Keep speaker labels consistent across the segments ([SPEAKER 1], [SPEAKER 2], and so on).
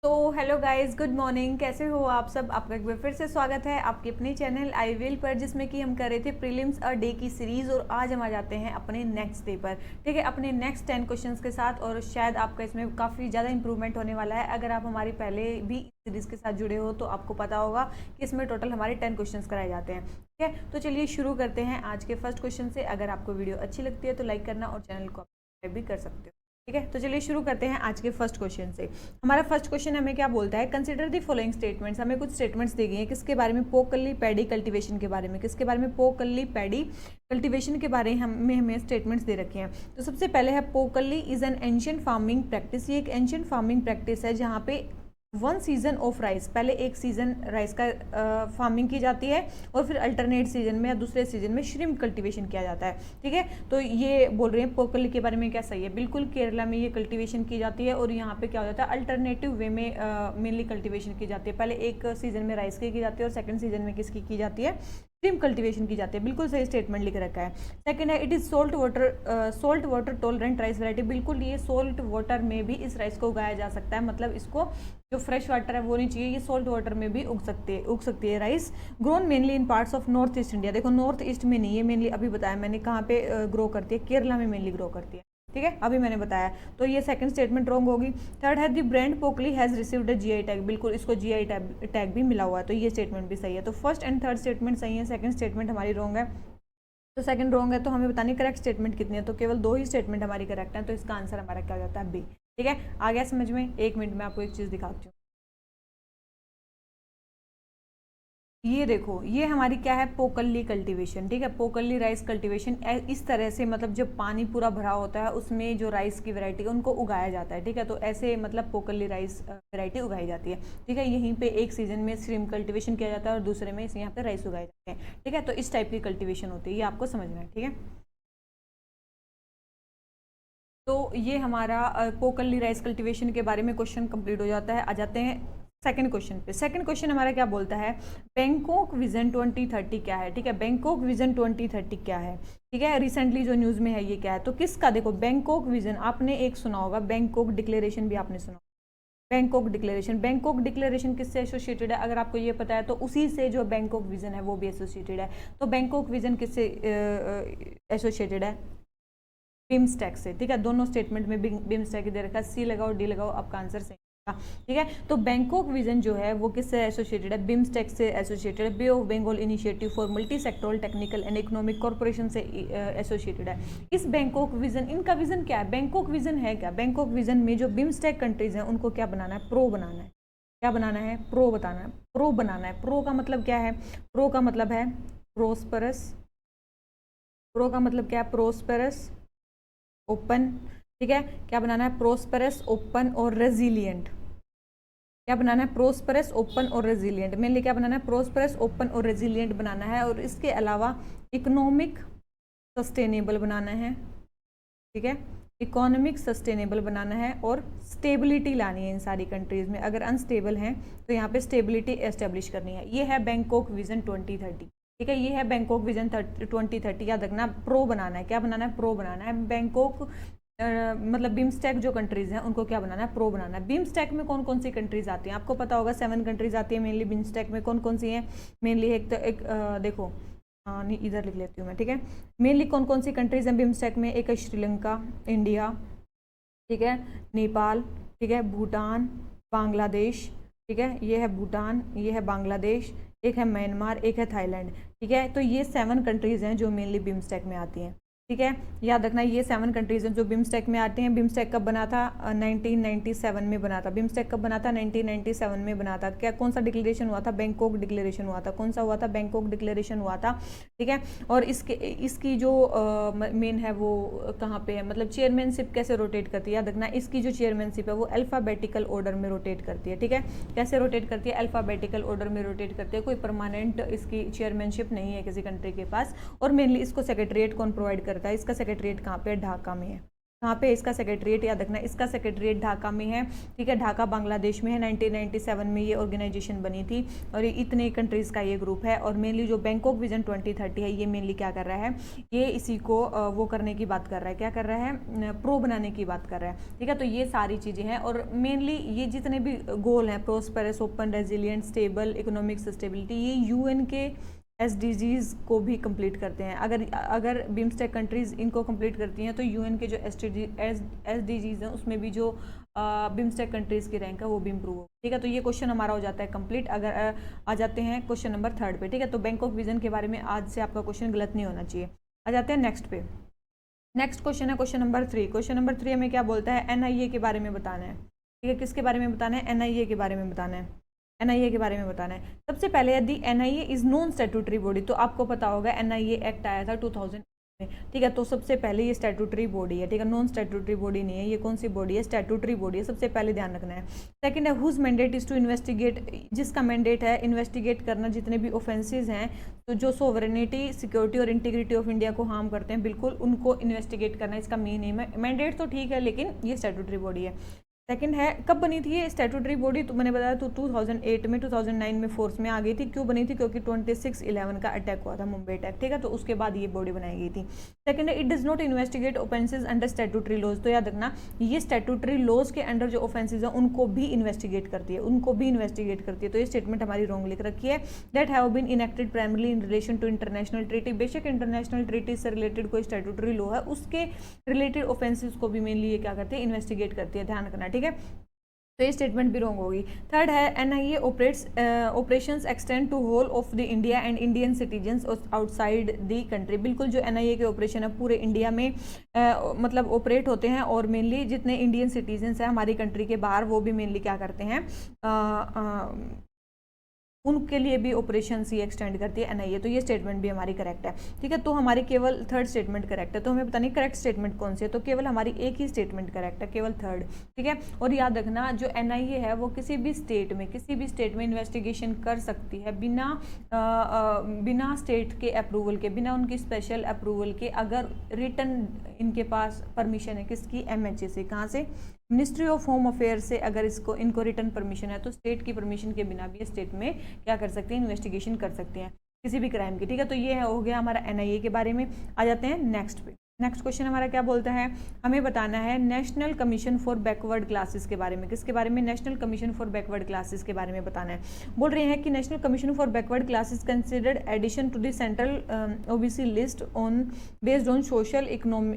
[SPEAKER 1] तो hello guys, good morning. कैसे हो आप सब? आपका एक बार फिर से स्वागत है आपके अपने चैनल आई विल पर, जिसमें कि हम कर रहे थे प्रीलिम्स अ डे की सीरीज़। और आज हम आ जाते हैं अपने नेक्स्ट डे पर, ठीक है, अपने नेक्स्ट 10 क्वेश्चंस के साथ। और शायद आपका इसमें काफ़ी ज़्यादा इंप्रूवमेंट होने वाला है। अगर आप हमारी पहले भी सीरीज़ के साथ जुड़े हो तो आपको पता होगा कि इसमें टोटल हमारे 10 क्वेश्चंस कराए जाते हैं, ठीक है। तो चलिए शुरू करते हैं आज के फर्स्ट क्वेश्चन से। अगर आपको वीडियो अच्छी लगती है तो लाइक करना और चैनल को सब्सक्राइब भी कर सकते हो, ठीक है। तो चलिए शुरू करते हैं आज के फर्स्ट क्वेश्चन से। हमारा फर्स्ट क्वेश्चन हमें क्या बोलता है? Consider the following statements. हमें कुछ स्टेटमेंट्स दी गई हैं। किसके बारे में? पोकली पैडी कल्टीवेशन के बारे में। किसके बारे में? पोकली पैडी कल्टीवेशन के बारे में हमें स्टेटमेंट्स दे रखे हैं। तो सबसे पहले है Pokkali is an ancient farming practice. ये एक एंशिएंट फार्मिंग प्रैक्टिस है जहाँ पे वन सीजन ऑफ राइस, पहले एक सीजन राइस का फार्मिंग की जाती है और फिर अल्टरनेट सीजन में या दूसरे सीजन में श्रिम्प कल्टीवेशन किया जाता है, ठीक है। तो ये बोल रहे हैं पोकली के बारे में। क्या सही है? बिल्कुल, केरला में ये कल्टीवेशन की जाती है और यहाँ पे क्या हो जाता है, अल्टरनेटिव वे में मेनली कल्टीवेशन की जाती है। पहले एक सीजन में राइस की जाती है और सेकेंड सीजन में किसकी की जाती है? श्रिम्प कल्टीवेशन की जाती है। बिल्कुल सही स्टेटमेंट लिख रखा है। सेकंड है it is salt water tolerant rice variety. बिल्कुल, ये सोल्ट वाटर में भी इस राइस को उगाया जा सकता है। मतलब इसको जो फ्रेश वाटर है वो नहीं चाहिए, ये सोल्ट वाटर में भी उग सकती है rice. Grown mainly in parts of north east India. देखो, नॉर्थ ईस्ट में नहीं है मेनली, अभी बताया मैंने कहाँ पे ग्रो करती है, केरला में मेनली ग्रो करती है, ठीक है, अभी मैंने बताया। तो ये सेकंड स्टेटमेंट रॉन्ग होगी। थर्ड है the brand Pokkali has received a GI tag. बिल्कुल, इसको जीआई टैग भी मिला हुआ है, तो ये स्टेटमेंट भी सही है। तो फर्स्ट एंड थर्ड स्टेटमेंट सही है, सेकंड स्टेटमेंट हमारी रॉन्ग है। तो सेकंड रॉन्ग है, तो हमें बतानी करेक्ट स्टेटमेंट कितनी है। तो केवल 2 ही स्टेटमेंट हमारी करेक्ट है, तो इसका आंसर हमारा क्या हो जाता है? बी, ठीक है। आ गया समझ में? 1 मिनट में आपको एक चीज़ दिखाती हूँ। ये देखो, ये हमारी क्या है? पोकली कल्टीवेशन, ठीक है। पोकली राइस कल्टीवेशन इस तरह से, मतलब जब पानी पूरा भरा होता है उसमें जो राइस की वैरायटी है उनको उगाया जाता है, ठीक है। तो ऐसे मतलब पोकली राइस वैरायटी उगाई जाती है, ठीक है। यहीं पे एक सीजन में श्रिम्प कल्टीवेशन किया जाता है और दूसरे में यहाँ पे राइस उगाए जाते हैं, ठीक है। तो इस टाइप की कल्टीवेशन होती है, ये आपको समझना है, ठीक है। तो ये हमारा पोकली राइस कल्टीवेशन के बारे में क्वेश्चन कंप्लीट हो जाता है। आ जाते हैं सेकंड क्वेश्चन पे। सेकंड क्वेश्चन हमारा क्या बोलता है? बैंकॉक विजन 2030 क्या है, ठीक है। बैंकॉक विजन 2030 क्या है, ठीक है। रिसेंटली जो न्यूज़ में है ये क्या है? तो किसका? देखो, बैंकॉक विजन आपने एक सुना होगा, बैंकॉक डिक्लेरेशन भी आपने सुना। बैंकॉक डिक्लेरेशन, बैंकॉक डिक्लेरेशन किससे एसोसिएटेड है? अगर आपको ये पता है तो उसी से जो बैंकॉक विजन है वो भी एसोसिएटेड है। तो बैंकॉक विजन किससे एसोसिएटेड है? बिम्स्टेक से, ठीक है। दोनों स्टेटमेंट में बिम्स्टेक दे रखा है, सी लगाओ डी लगाओ, आपका आंसर सही होगा, ठीक है। तो बैंकॉक विजन जो है वो किससे एसोसिएटेड है? बिम्स्टेक से एसोसिएटेड है। Bay of Bengal initiative for multi sectoral technical and economic corporation से एसोसिएटेड है। इस बैंकॉक विजन, इनका विजन क्या है? बैंकॉक विजन है क्या? बैंकॉक विजन में जो बिम्स्टेक कंट्रीज हैं उनको क्या बनाना है? प्रो बनाना है। क्या बनाना है? प्रो बताना है, प्रो बनाना है। प्रो का मतलब क्या है? प्रो का मतलब है प्रोस्परस। प्रो का मतलब क्या है? प्रोस्पेरस, ओपन, ठीक है। क्या बनाना है? प्रोस्पेरस, ओपन और रेजिलियंट। क्या बनाना है? प्रोस्पेरस, ओपन और रेजिलियंट। मेनली क्या बनाना है? प्रोस्पेरस, ओपन और रेजिलियंट बनाना है। और इसके अलावा इकोनॉमिक सस्टेनेबल बनाना है, ठीक है। इकोनॉमिक सस्टेनेबल बनाना है और स्टेबिलिटी लानी है इन सारी कंट्रीज में। अगर अनस्टेबल हैं तो यहाँ पे स्टेबिलिटी एस्टेब्लिश करनी है। ये है बैंकॉक विजन 2030, ठीक है। ये है बैंकॉक विजन 2030। याद रखना, प्रो बनाना है। क्या बनाना है? प्रो बनाना है। बैंकॉक मतलब बिम्स्टेक जो कंट्रीज हैं उनको क्या बनाना है? प्रो बनाना है। बिम्स्टेक में कौन कौन सी कंट्रीज आती हैं? आपको पता होगा 7 कंट्रीज आती है मेनली बिम्स्टेक में। कौन कौन सी हैं मेनली? एक तो देखो, हाँ नहीं, इधर लिख लेती हूँ मैं, ठीक है। मेनली कौन कौन सी कंट्रीज हैं बिम्स्टेक में? एक है श्रीलंका, इंडिया, ठीक है, नेपाल, ठीक है, भूटान, बांग्लादेश, ठीक है। ये है भूटान, ये है बांग्लादेश, एक है म्यांमार, एक है थाईलैंड, ठीक है। तो ये 7 कंट्रीज हैं जो मेनली बिम्स्टेक में आती हैं, ठीक है। याद रखना, ये 7 कंट्रीज हैं जो बिम्स्टेक में आते हैं। बिम्स्टेक कब बना था? 1997 में बना था। बिम्स्टेक कब बना था? 1997 में बना था। क्या कौन सा डिक्लेरेशन हुआ था? बैंकॉक डिक्लेरेशन हुआ था। कौन सा हुआ था? बैंकॉक डिक्लेरेशन हुआ था, ठीक है। और इसकी जो मेन है वो कहाँ पे है, मतलब चेयरमैनशिप कैसे रोटेट करती है? याद रखना, इसकी जो चेयरमैनशिप है वो अल्फ़ाबेटिकल ऑर्डर में रोटेट करती है, ठीक है। कैसे रोटेट करती है? अल्फ़ाबेटिकल ऑर्डर में रोटेट करती है। कोई परमानेंट इसकी चेयरमैनशिप नहीं है किसी कंट्री के पास। और मेनली इसको सेक्रेटरीट कौन प्रोवाइड करता है? इसका सेक्रेटरीट कहाँ पे है? ढाका में है, कहाँ पे इसका सेक्रेटरीट याद रखना, इसका सेक्रेटरीट ढाका में है, ठीक है, ढाका बांग्लादेश में है। 1997 में ये ऑर्गेनाइजेशन बनी थी और ये इतने कंट्रीज़ का ये ग्रुप है। और मेनली जो बैंकॉक विजन 2030 है ये मेनली क्या कर रहा है, ये इसी को वो करने की बात कर रहा है, क्या कर रहा है, प्रो बनाने की बात कर रहा है, ठीक है। तो ये सारी चीज़ें हैं और मेनली ये जितने भी गोल हैं, prosperous, open, resilient, stable, economic sustainability, ये यूएन के एसडीजीज को भी कंप्लीट करते हैं। अगर बिम्स्टेक कंट्रीज इनको कंप्लीट करती हैं तो यूएन के जो एसडीजीज हैं उसमें भी जो बिम्स्टेक कंट्रीज की रैंक है वो भी इंप्रूव हो, ठीक है। तो ये क्वेश्चन हमारा हो जाता है कंप्लीट। अगर आ जाते हैं क्वेश्चन नंबर 3 पे, ठीक है। तो बैंकॉक विजन के बारे में आज से आपका क्वेश्चन गलत नहीं होना चाहिए। आ जाते हैं नेक्स्ट पे। नेक्स्ट क्वेश्चन है क्वेश्चन नंबर 3। क्वेश्चन नंबर 3 हमें क्या बोलता है, एनआईए के बारे में बताना है, ठीक है। किसके बारे में बताना है, एनआईए के बारे में बताना है, एनआईए के बारे में बताना है। सबसे पहले यदि NIA is non statutory body, तो आपको पता होगा एनआईए एक्ट आया था 2000 में, ठीक है। तो सबसे पहले ये स्टैट्यूटरी बॉडी है, ठीक है, नॉन स्टैट्यूटरी बॉडी नहीं है। ये कौन सी बॉडी है, स्टैट्यूटरी बॉडी है, सबसे पहले ध्यान रखना है। सेकंड है whose mandate is to investigate, जिसका मैंडेट है इन्वेस्टिगेट करना जितने भी ऑफेंसेस हैं तो जो सोवरेनिटी, सिक्योरिटी और इंटीग्रिटी ऑफ इंडिया को हार्म करते हैं, बिल्कुल उनको इन्वेस्टिगेट करना इसका मेन एम है। मैंडेट तो ठीक है लेकिन ये स्टैट्यूटरी बॉडी है। सेकंड है कब बनी थी ये स्टैट्यूटरी बॉडी, तो मैंने बताया तो 2008 में, 2009 में फोर्स में आ गई थी। क्यों बनी थी, क्योंकि 26/11 का अटैक हुआ था, मुंबई अटैक, ठीक है। तो उसके बाद ये बॉडी बनाई गई थी। सेकंड है it does not investigate offences under statutory laws, तो याद रखना ये स्टैट्यूटरी लॉज के अंडर जो ऑफेंसेस हैं उनको भी इन्वेस्टिगेट करती है, उनको भी इन्वेस्टिगेट करती है। तो ये स्टेटमेंट हमारी रॉन्ग लिख रखी है। That have been enacted primarily in relation to international treaty, बेशक इंटरनेशनल ट्रीटी से रिलेटेड कोई स्टैट्यूटरी लॉ है उसके रिलेटेड ऑफेंसेस को भी मेनली ये क्या करती है, इन्वेस्टिगेट करती है, ध्यान रखना, ठीक है। तो ये स्टेटमेंट भी रॉन्ग होगी। थर्ड है NIA operations extend to whole of the India and Indian citizens outside the country, बिल्कुल जो एनआईए के ऑपरेशन है पूरे इंडिया में मतलब ऑपरेट होते हैं और मेनली जितने इंडियन सिटीजन्स हैं हमारी कंट्री के बाहर वो भी मेनली क्या करते हैं, उनके लिए भी ऑपरेशन ही एक्सटेंड करती है एनआईए। तो ये स्टेटमेंट भी हमारी करेक्ट है, ठीक है। तो हमारी केवल थर्ड स्टेटमेंट करेक्ट है। तो हमें पता नहीं करेक्ट स्टेटमेंट कौन सी है, तो केवल हमारी एक ही स्टेटमेंट करेक्ट है, केवल थर्ड, ठीक है। और याद रखना जो एनआईए है वो किसी भी स्टेट में इन्वेस्टिगेशन कर सकती है बिना स्टेट के अप्रूवल के, बिना उनकी स्पेशल अप्रूवल के, अगर रिटन इनके पास परमिशन है, किसकी, एमएचए से, कहाँ से, मिनिस्ट्री ऑफ होम अफेयर से। अगर इनको रिटर्न परमिशन है तो स्टेट की परमिशन के बिना भी स्टेट में क्या कर सकते हैं, इन्वेस्टिगेशन कर सकते हैं किसी भी क्राइम की, ठीक है। तो ये हो गया हमारा एनआईए के बारे में। आ जाते हैं नेक्स्ट पे। नेक्स्ट क्वेश्चन हमारा क्या बोलता है, हमें बताना है national commission for backward classes के बारे में। किसके बारे में, national commission for backward classes के बारे में बताना है। बोल रहे हैं कि national commission for backward classes considered addition to the central OBC list on based on social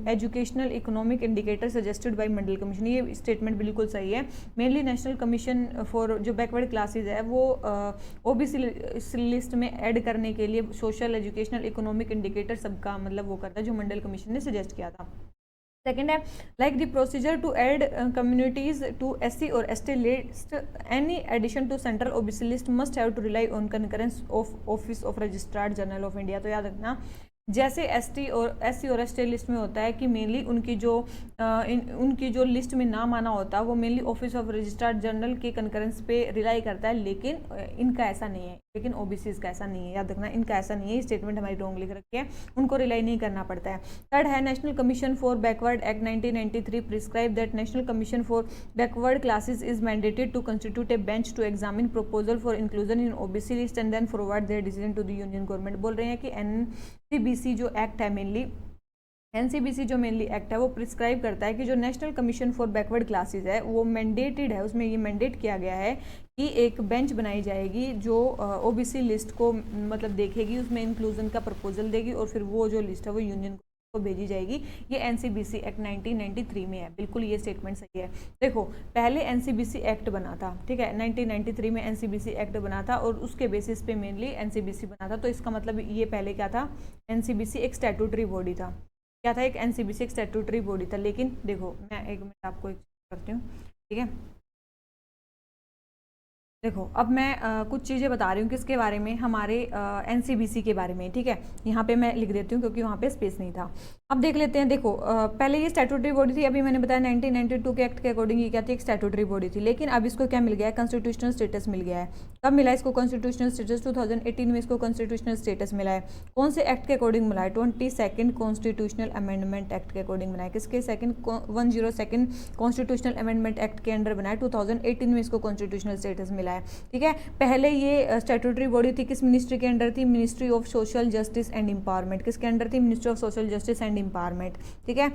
[SPEAKER 1] educational economic indicator suggested by Mandal commission. ये स्टेटमेंट बिल्कुल सही है। मेनली नेशनल कमीशन फॉर जो बैकवर्ड क्लासेज है वो ओबीसी लिस्ट में add करने के लिए सोशल, एजुकेशनल, इकोनॉमिक इंडिकेटर सबका मतलब वो करता है जो मंडल कमीशन ने सजेस्ट किया था। सेकेंड है like the procedure to add communities to SC और ST list, any addition to central OBC list must have to rely on concurrence of office of registrar general of India. तो याद रखना जैसे SC और ST list में होता है कि मेनली उनकी जो लिस्ट में नाम आना होता है वो mainly office of registrar general के कंकरेंस पे रिलाई करता है, लेकिन इनका ऐसा नहीं है, लेकिन ओबीसीज का ऐसा नहीं है, याद रखना इनका ऐसा नहीं है। स्टेटमेंट हमारी रॉन्ग लिख रखी है, उनको रिलाई नहीं करना पड़ता है। थर्ड है national commission for backward act 1993 prescribe that national commission for backward classes is mandated to constitute a bench to examine proposal for inclusion in OBC list and then forward their decision to the union government. बोल रहे हैं कि NCBC जो act है mainly, NCBC जो mainly act है वो prescribe करता है कि जो national commission for backward classes है वो मैंडेटेड है, उसमें ये मैंडेट किया गया है कि एक बेंच बनाई जाएगी जो ओबीसी लिस्ट को मतलब देखेगी, उसमें इंक्लूजन का प्रपोजल देगी और फिर वो जो लिस्ट है वो यूनियन को भेजी जाएगी। ये एनसीबीसी एक्ट 1993 में है, बिल्कुल ये स्टेटमेंट सही है। देखो पहले एनसीबीसी एक्ट बना था, ठीक है, 1993 में एनसीबीसी एक्ट बना था और उसके बेसिस पे मेनली एनसीबीसी बना था। तो इसका मतलब ये पहले क्या था, एनसीबीसी एक स्टैट्यूटरी बॉडी था। क्या था, एक एनसीबीसी एक स्टैट्यूटरी बॉडी था। लेकिन देखो मैं एक मिनट आपको एक करती हूँ, ठीक है। देखो अब मैं कुछ चीज़ें बता रही हूँ किसके बारे में, हमारे एनसीबीसी के बारे में, ठीक है। यहाँ पे मैं लिख देती हूँ क्योंकि वहाँ पे स्पेस नहीं था। अब देख लेते हैं। देखो पहले ये स्टैट्यूटरी बॉडी थी, अभी मैंने बताया 1992 के एक्ट के अकॉर्डिंग ये क्या थी, एक स्टैट्यूटरी बॉडी थी, लेकिन अब इसको क्या मिल गया है, कॉन्स्टिट्यूशनल स्टेटस मिल गया है। कब मिला इसको कॉन्स्टिट्यूशनल स्टेटस, 2018 में इसको कॉन्स्टिट्यूशनल स्टेटस मिला है। कौन से एक्ट के अकॉर्डिंग मिला है, 22nd कॉन्स्टिट्यूशनल अमेंडमेंट एक्ट के अकॉर्डिंग बनाया। किसके, 102nd कॉन्स्टिट्यूशनल अमेंडमेंट एक्ट के अंडर बनाया, 2018 में इसको कॉन्स्टिट्यूशनल स्टेटस मिला है, ठीक है। पहले ये स्टैट्यूटरी बॉडी थी, किस मिनिस्ट्री के अंडर थी, ministry of social justice and empowerment. किसके अंडर थी, ministry of social justice and empowerment, ठीक है।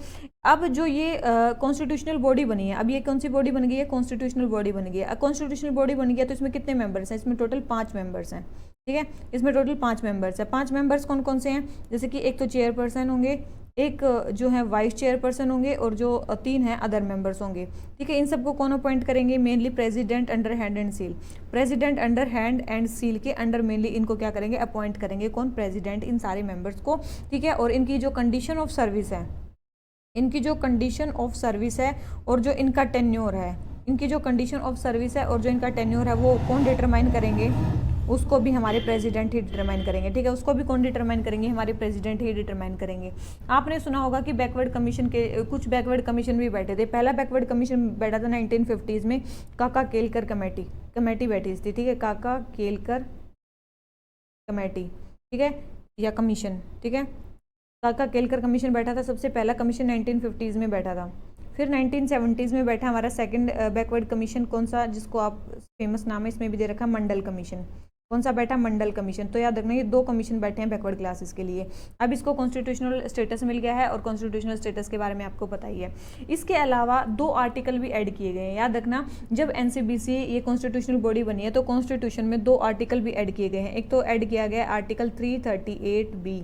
[SPEAKER 1] अब जो ये कॉन्स्टिट्यूशनल बॉडी बनी है, अब ये कौन सी बॉडी बन गई है, कॉन्स्टिट्यूशनल बॉडी बन गई है। कॉन्स्टिट्यूशनल बॉडी बन गया तो इसमें कितने मेंबर्स हैं, इसमें टोटल 5 मेंबर्स हैं, ठीक है। इसमें टोटल 5 मेंबर्स हैं। 5 मेंबर्स कौन कौन से हैं, जैसे कि एक तो चेयरपर्सन होंगे, एक जो है वाइस चेयरपर्सन होंगे, और जो 3 हैं अदर मेंबर्स होंगे, ठीक है। इन सबको कौन अपॉइंट करेंगे, mainly president under hand and seal. President under hand and seal के अंडर मेनली इनको क्या करेंगे, अपॉइंट करेंगे, कौन, प्रेसिडेंट, इन सारे मेंबर्स को, ठीक है। और इनकी जो कंडीशन ऑफ सर्विस है, इनकी जो कंडीशन ऑफ सर्विस है और जो इनका टेन्योर है, इनकी जो कंडीशन ऑफ सर्विस है और जो इनका टेन्योर है, वो कौन डिटरमाइन करेंगे, उसको भी हमारे प्रेसिडेंट ही डिटरमाइन करेंगे, ठीक है। उसको भी कौन डिटरमाइन करेंगे, हमारे प्रेसिडेंट ही डिटरमाइन करेंगे। आपने सुना होगा कि बैकवर्ड कमीशन के कुछ बैकवर्ड कमीशन भी बैठे थे। पहला बैकवर्ड कमीशन बैठा था 1950s में, काका केलकर कमेटी बैठी थी, ठीक है, काका केलकर कमेटी, ठीक है, या कमीशन, ठीक है। काका केलकर कमीशन बैठा था, सबसे पहला कमीशन 1950s में बैठा था। फिर 1970s में बैठा हमारा सेकंड बैकवर्ड कमीशन, कौन सा, जिसको आप फेमस नाम है इसमें भी दे रखा, मंडल कमीशन। कौन सा बैठा, मंडल कमीशन। तो याद रखना ये 2 कमीशन बैठे हैं बैकवर्ड क्लासेस के लिए। अब इसको कॉन्स्टिट्यूशनल स्टेटस मिल गया है और कॉन्स्टिट्यूशनल स्टेटस के बारे में आपको पता ही है। इसके अलावा 2 आर्टिकल भी ऐड किए गए हैं। याद रखना जब एनसीबीसी ये कॉन्स्टिट्यूशनल बॉडी बनी है तो कॉन्स्टिट्यूशन में 2 आर्टिकल भी ऐड किए गए हैं। एक तो ऐड किया गया है आर्टिकल 338B,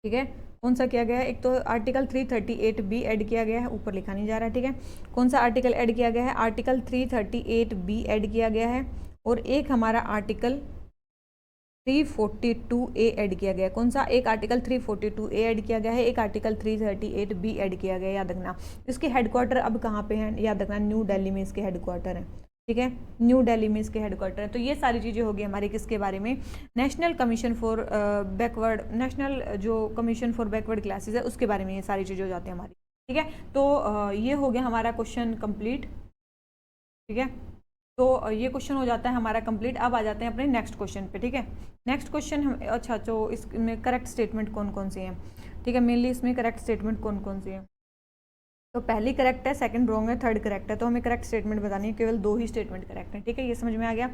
[SPEAKER 1] ठीक है। कौन सा किया गया है, एक तो आर्टिकल 338B ऐड किया गया है, ऊपर लिखा नहीं जा रहा है, ठीक है। कौन सा आर्टिकल ऐड किया गया है, आर्टिकल 338B ऐड किया गया है, और एक हमारा आर्टिकल 342A ऐड किया गया है। कौन सा, एक आर्टिकल 342A ऐड किया गया है, एक आर्टिकल 338B ऐड किया गया है, याद रखना। इसके हेडक्वार्टर अब कहाँ पे हैं, याद रखना, न्यू दिल्ली में इसके हेडक्वार्टर हैं, ठीक है, न्यू दिल्ली में इसके हेडक्वार्टर है। तो ये सारी चीज़ें होगी हमारी किसके बारे में, national commission for backward, national जो कमीशन फॉर बैकवर्ड क्लासेस है उसके बारे में ये सारी चीज़ें हो जाती हैं हमारी, ठीक है। तो ये हो गया हमारा क्वेश्चन कंप्लीट, ठीक है। तो ये क्वेश्चन हो जाता है हमारा कंप्लीट। अब आ जाते हैं अपने नेक्स्ट क्वेश्चन पे, ठीक है। नेक्स्ट क्वेश्चन हम, अच्छा, तो इसमें करेक्ट स्टेटमेंट कौन कौन सी हैं, ठीक है, मेनली इसमें करेक्ट स्टेटमेंट कौन कौन सी है। तो पहली करेक्ट है, सेकंड रॉन्ग है, थर्ड करेक्ट है। तो हमें करेक्ट स्टेटमेंट बतानी है, केवल 2 ही स्टेटमेंट करेक्ट है, ठीक है। ये समझ में आ गया।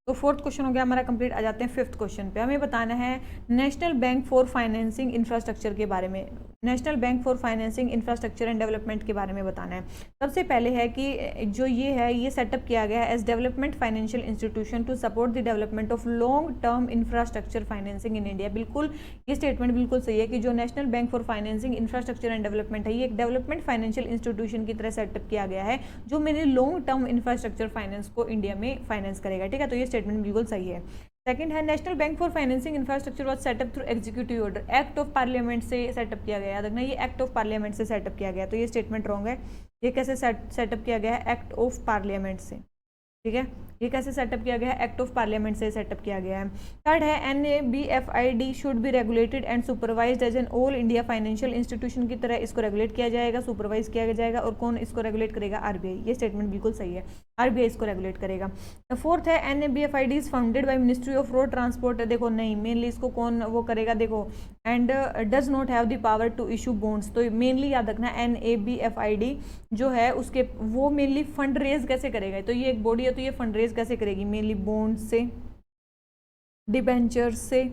[SPEAKER 1] तो 4th क्वेश्चन हो गया हमारा कंप्लीट। आ जाते हैं 5th क्वेश्चन पे। हमें बताना है national bank for financing infrastructure के बारे में, national bank for financing infrastructure and development के बारे में बताना है। सबसे पहले है कि जो ये है, ये सेटअप किया गया है as development financial institution to support the development of long term infrastructure financing in India. बिल्कुल ये स्टेटमेंट बिल्कुल सही है कि जो national bank for financing infrastructure and development है, ये एक डेवलपमेंट फाइनेंशियल इंस्टीट्यूशन की तरह सेटअप किया गया है जो मेरे लॉन्ग टर्म इंफ्रास्ट्रक्चर फाइनेंस को इंडिया में फाइनेंस करेगा, ठीक है। तो ये स्टेटमेंट बिल्कुल सही है। सेकंड है national bank for financing infrastructure was setup through executive order, act of parliament से सेटअप किया गया। याद रखना ये एक्ट ऑफ पार्लियामेंट से सेटअप किया गया, तो ये स्टेटमेंट रॉन्ग है। ये कैसे सेटअप किया गया है, एक्ट ऑफ पार्लियामेंट से, ठीक है। ये कैसे सेटअप किया गया है, एक्ट ऑफ पार्लियामेंट से सेटअप किया गया है। थर्ड है NABFID should be regulated and supervised as an all India financial institution की तरह इसको रेगुलेट किया जाएगा, सुपरवाइज किया जाएगा। और कौन इसको रेगुलेट करेगा, RBI। ये स्टेटमेंट बिल्कुल सही है, RBI इसको रेगुलेट करेगा। फोर्थ है NABFID is founded by ministry of road transport. देखो नहीं, मेनली इसको कौन वो करेगा, देखो, and does not have the power to issue bonds. तो मेनली याद रखना NABFID जो है उसके वो मेनली फंड रेज कैसे करेगा, तो ये एक बॉडी है, तो ये फंड रेज कैसे करेगी, मेनली बॉन्ड से, डिबेंचर से,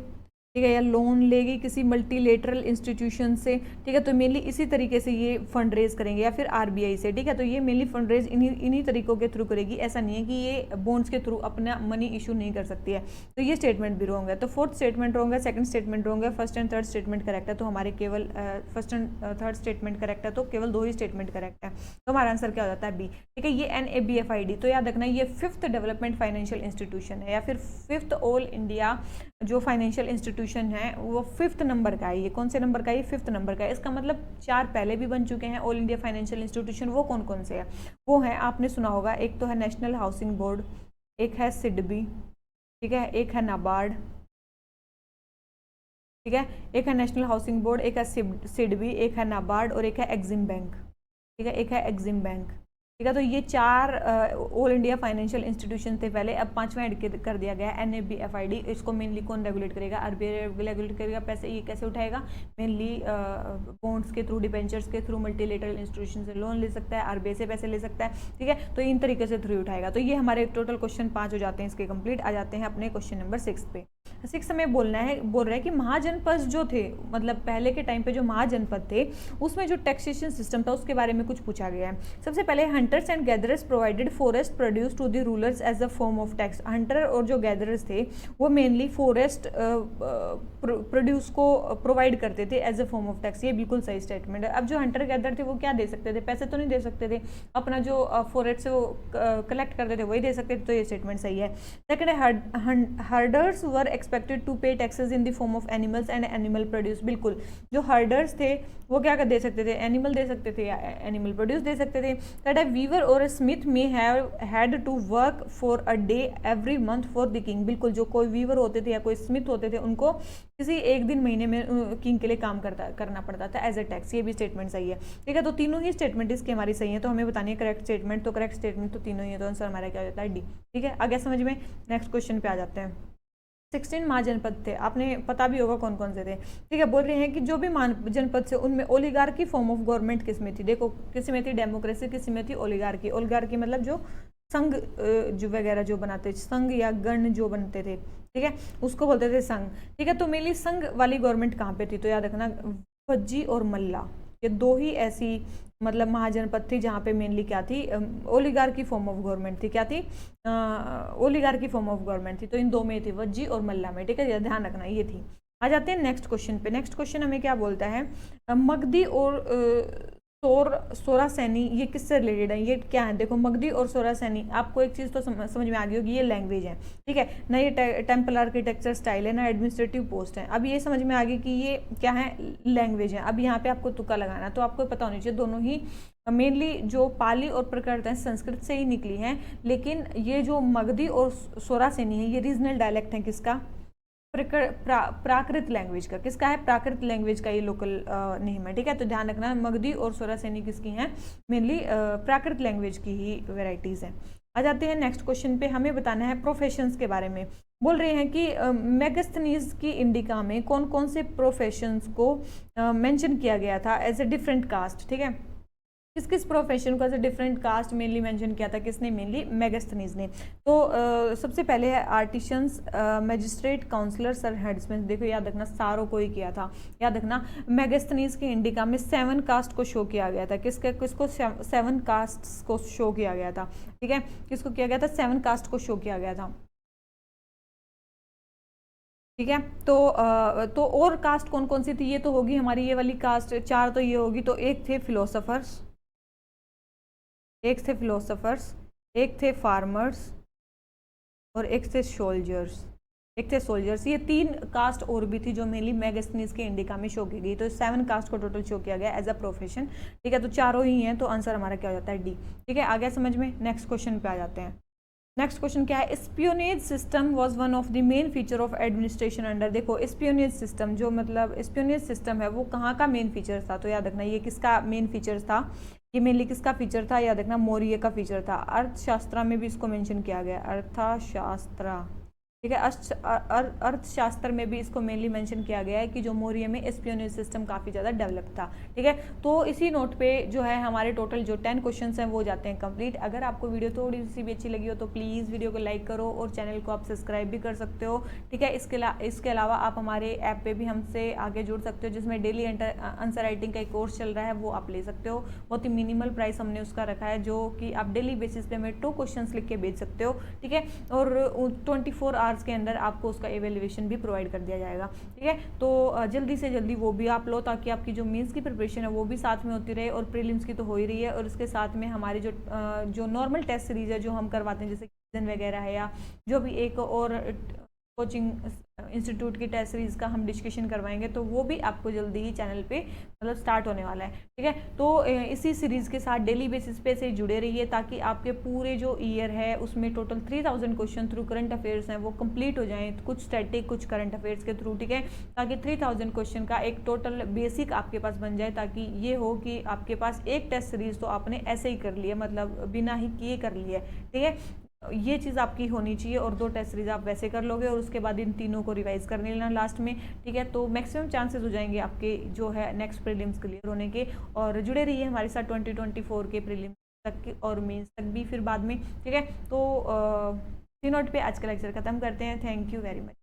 [SPEAKER 1] ठीक है, या लोन लेगी किसी मल्टीलेटरल इंस्टीट्यूशन से, ठीक है। तो मेनली इसी तरीके से ये फंड रेज करेंगे, या फिर RBI से, ठीक है। तो ये मेनली फंड रेज इन्हीं तरीकों के थ्रू करेगी। ऐसा नहीं है कि ये बॉन्ड्स के थ्रू अपना मनी इशू नहीं कर सकती है। तो ये स्टेटमेंट भी रॉन्ग है। तो 4th स्टेटमेंट रॉन्ग है, 2nd स्टेटमेंट रॉन्ग है, 1st and 3rd statement correct है। तो हमारे केवल 1st and 3rd statement correct है, तो केवल 2 ही स्टेटमेंट करेक्ट है। तो हमारा आंसर क्या हो जाता है, B, ठीक है। ये NABFID, तो याद रखना ये 5th डेवलपमेंट फाइनेंशियल इंस्टीट्यूशन है, या फिर 5th ऑल इंडिया जो फाइनेंशियल इंस्टीट्यूशन है वो 5th नंबर का है। ये कौन से नंबर का है, ये 5th नंबर का है। इसका मतलब 4 पहले भी बन चुके हैं ऑल इंडिया फाइनेंशियल इंस्टीट्यूशन। वो कौन कौन से हैं, वो है, आपने सुना होगा, एक तो है नेशनल हाउसिंग बोर्ड, एक है सिडबी, ठीक है, एक है नाबार्ड, ठीक है, एक है नेशनल हाउसिंग बोर्ड, एक है सिडबी, एक है नाबार्ड और एक है एग्जिम बैंक, ठीक है, एक है एग्जिम बैंक, ठीक है। तो ये 4 ऑल इंडिया फाइनेंशियल इंस्टीट्यूशन थे पहले, अब 5वां ऐड कर दिया गया NABFID। इसको मेनली कौन रेगुलेट करेगा? RBI रेगुलेट करेगा। पैसे ये कैसे उठाएगा? मेनली बॉन्ड्स के थ्रू, डिबेंचर्स के थ्रू, मल्टीलेटरल इंस्टीट्यूशन से लोन ले सकता है, RBI से पैसे ले सकता है, ठीक है। तो इन तरीके से थ्रू उठाएगा। तो ये हमारे टोटल क्वेश्चन 5 हो जाते हैं इसके कंप्लीट। आ जाते हैं अपने क्वेश्चन नंबर 6 पे। 6 में बोल रहा है कि महाजनपद जो थे, मतलब पहले के टाइम पे जो महाजनपद थे उसमें जो टैक्सेशन सिस्टम था उसके बारे में कुछ पूछा गया है। सबसे पहले hunters and gatherers provided forest produce to the rulers as a form of tax. Hunter और जो गैदरर्स थे वो मेनली फॉरेस्ट प्रोड्यूस को प्रोवाइड करते थे as a form of tax. ये बिल्कुल सही स्टेटमेंट है। अब जो हंटर गैदर थे वो क्या दे सकते थे? पैसे तो नहीं दे सकते थे, अपना जो फॉरेस्ट से वो कलेक्ट करते थे वही दे सकते थे। तो ये स्टेटमेंट सही है। सेकंड है हर्डर्स वर एक्सपेक्टेड टू पे taxes in the form of animals and animal produce. बिल्कुल, जो हर्डर्स थे वो क्या कर दे सकते थे? एनिमल दे सकते थे या एनिमल प्रोड्यूस दे सकते थे। दैट है वीवर और स्मिथ में had to work for a day every month for the king. बिल्कुल, जो कोई वीवर होते थे या कोई स्मिथ होते थे उनको किसी एक दिन महीने में किंग के लिए काम करना पड़ता था एज ए टैक्स। ये भी स्टेटमेंट सही है, ठीक है। तो तीनों ही स्टेटमेंट इसकी हमारी सही है। तो हमें बतानी है करेक्ट स्टेटमेंट। तो करेक्ट स्टेटमेंट तो तीनों ही है। तो आंसर हमारा क्या हो जाता है? डी, ठीक है। आगे समझ में, नेक्स्ट क्वेश्चन पे आ जाते हैं। 16 महाजनपद थे, आपने पता भी होगा कौन कौन से थे, ठीक है। बोल रहे हैं कि जो भी महाजनपद से उनमें ओलिगार्की फॉर्म ऑफ गवर्नमेंट किस में थी? देखो, किसी में थी डेमोक्रेसी, किसी में थी ओलिगार्की। ओलिगार्की मतलब जो संघ जो वगैरह जो बनाते, संघ या गण जो बनते थे, ठीक है, उसको बोलते थे संघ, ठीक है। तो मेनली संघ वाली गवर्नमेंट कहाँ पे थी? तो याद रखना, वज्जी और मल्ला, ये दो ही ऐसी मतलब महाजनपद थी जहाँ पे मेनली क्या थी? ओलिगार्की फॉर्म ऑफ गवर्नमेंट थी। क्या थी? ओलिगार्की फॉर्म ऑफ गवर्नमेंट थी। तो इन दो में थी, वज्जी और मल्ला में, ठीक है, ध्यान रखना ये थी। आ जाते हैं नेक्स्ट क्वेश्चन पे। नेक्स्ट क्वेश्चन हमें क्या बोलता है? मगधी और सोरा सैनी ये किससे रिलेटेड है? ये क्या है? देखो, मगधी और सोरा सैनी, आपको एक चीज़ तो समझ में आ गई होगी, ये लैंग्वेज है, ठीक है ना। ये टेम्पल आर्किटेक्चर स्टाइल है ना, एडमिनिस्ट्रेटिव पोस्ट है। अब ये समझ में आ गई कि ये क्या है? लैंग्वेज है। अब यहाँ पे आपको तुक्का लगाना, तो आपको पता होनी चाहिए दोनों ही मेनली जो पाली और प्रकृत है संस्कृत से ही निकली हैं, लेकिन ये जो मगधी और सोरा सैनी है ये रीजनल डायलेक्ट है किसका? प्राकृत लैंग्वेज का। किसका है? प्राकृत लैंग्वेज का ये लोकल नेम है, ठीक है। तो ध्यान रखना, मगधी और सोरा सैनी किसकी हैं? मेनली प्राकृत लैंग्वेज की ही वेराइटीज हैं। आ जाते हैं नेक्स्ट क्वेश्चन पे। हमें बताना है प्रोफेशंस के बारे में। बोल रहे हैं कि मेगास्थनीज की इंडिका में कौन कौन से प्रोफेशंस को मेंशन किया गया था एज ए डिफरेंट कास्ट, ठीक है। किस किस प्रोफेशन को as a different caste mainly mention किया था? किसने? मेनली मेगास्थनीज ने। तो सबसे पहले है आर्टिशंस, मैजिस्ट्रेट, काउंसलर, सर, हेड्समैन। देखो, याद रखना, सारों को ही किया था। याद रखना, मेगास्थनीज की इंडिका में 7 कास्ट को शो किया गया था। किसको? 7 कास्ट को शो किया गया था, ठीक है। किसको किया गया था? 7 कास्ट को शो किया गया था, ठीक है। तो और कास्ट कौन कौन सी थी? ये तो होगी हमारी ये वाली कास्ट 4, तो ये होगी। तो एक थे फिलोसफर्स, एक थे फार्मर्स और एक थे सोल्जर्स। ये 3 कास्ट और भी थी जो मेनली मेगास्थनीज के इंडिका में शो की गई। तो 7 कास्ट को टोटल शो किया गया एज अ प्रोफेशन, ठीक है। तो चारों ही हैं। तो आंसर हमारा क्या हो जाता है? डी, ठीक है। आ गया समझ में। नेक्स्ट क्वेश्चन पे आ जाते हैं। नेक्स्ट क्वेश्चन क्या है? Espionage system was one of the main feature of administration under. देखो, स्पियोनेज सिस्टम जो मतलब स्पियोनेज सिस्टम है वो कहाँ का मेन फीचर था? तो याद रखना, ये किसका मेन फीचर था? ये मेनली किसका फीचर था? याद रखना, मौर्य का फीचर था। अर्थशास्त्र में भी इसको मेंशन किया गया, अर्थशास्त्र, ठीक है। अर्थशास्त्र में भी इसको मेनली मेंशन किया गया है कि जो मौर्य में स्पियोनेज सिस्टम काफ़ी ज़्यादा डेवलप था, ठीक है। तो इसी नोट पे जो है हमारे टोटल जो 10 क्वेश्चंस हैं वो जाते हैं कंप्लीट। अगर आपको वीडियो थोड़ी सी भी अच्छी लगी हो तो प्लीज़ वीडियो को लाइक करो और चैनल को आप सब्सक्राइब भी कर सकते हो, ठीक है। इसके अलावा आप हमारे ऐप पर भी हमसे आगे जुड़ सकते हो, जिसमें डेली आंसर राइटिंग का एक कोर्स चल रहा है, वो आप ले सकते हो। बहुत ही मिनिमल प्राइस हमने उसका रखा है, जो कि आप डेली बेसिस पे में 2 क्वेश्चंस लिख के भेज सकते हो, ठीक है। और 24 आवर्स के अंदर आपको उसका एवेल्युएशन भी प्रोवाइड कर दिया जाएगा, ठीक है। तो जल्दी से जल्दी वो भी आप लो, ताकि आपकी जो मेंस की प्रिपरेशन है वो भी साथ में होती रहे, और प्रीलिम्स की तो हो ही रही है, और इसके साथ में हमारी जो नॉर्मल टेस्ट सीरीज है जो हम करवाते हैं, जैसे वगैरह है, या जो भी एक और कोचिंग इंस्टीट्यूट की टेस्ट सीरीज़ का हम डिस्कशन करवाएंगे, तो वो भी आपको जल्दी ही चैनल पे मतलब स्टार्ट होने वाला है, ठीक है। तो इसी सीरीज़ के साथ डेली बेसिस पे से जुड़े रहिए, ताकि आपके पूरे जो ईयर है उसमें total 3000 question through current affairs हैं वो कंप्लीट हो जाएं, कुछ स्टैटिक कुछ करंट अफेयर्स के थ्रू, ठीक है, ताकि 3000 क्वेश्चन का एक टोटल बेसिक आपके पास बन जाए, ताकि ये हो कि आपके पास एक टेस्ट सीरीज़ तो आपने ऐसे ही कर लिया, मतलब बिना ही किए कर लिया, ठीक है। ये चीज़ आपकी होनी चाहिए, और 2 टेस्ट सीरीज आप वैसे कर लोगे, और उसके बाद इन तीनों को रिवाइज कर लेना लास्ट में, ठीक है। तो मैक्सिमम चांसेस हो जाएंगे आपके जो है नेक्स्ट प्रीलिम्स क्लियर होने के। और जुड़े रहिए हमारे साथ 2024 के प्रीलिम्स तक के और मेंस तक भी फिर बाद में, ठीक है। तो सी नोट पे आज का लेक्चर खत्म करते हैं। Thank you very much.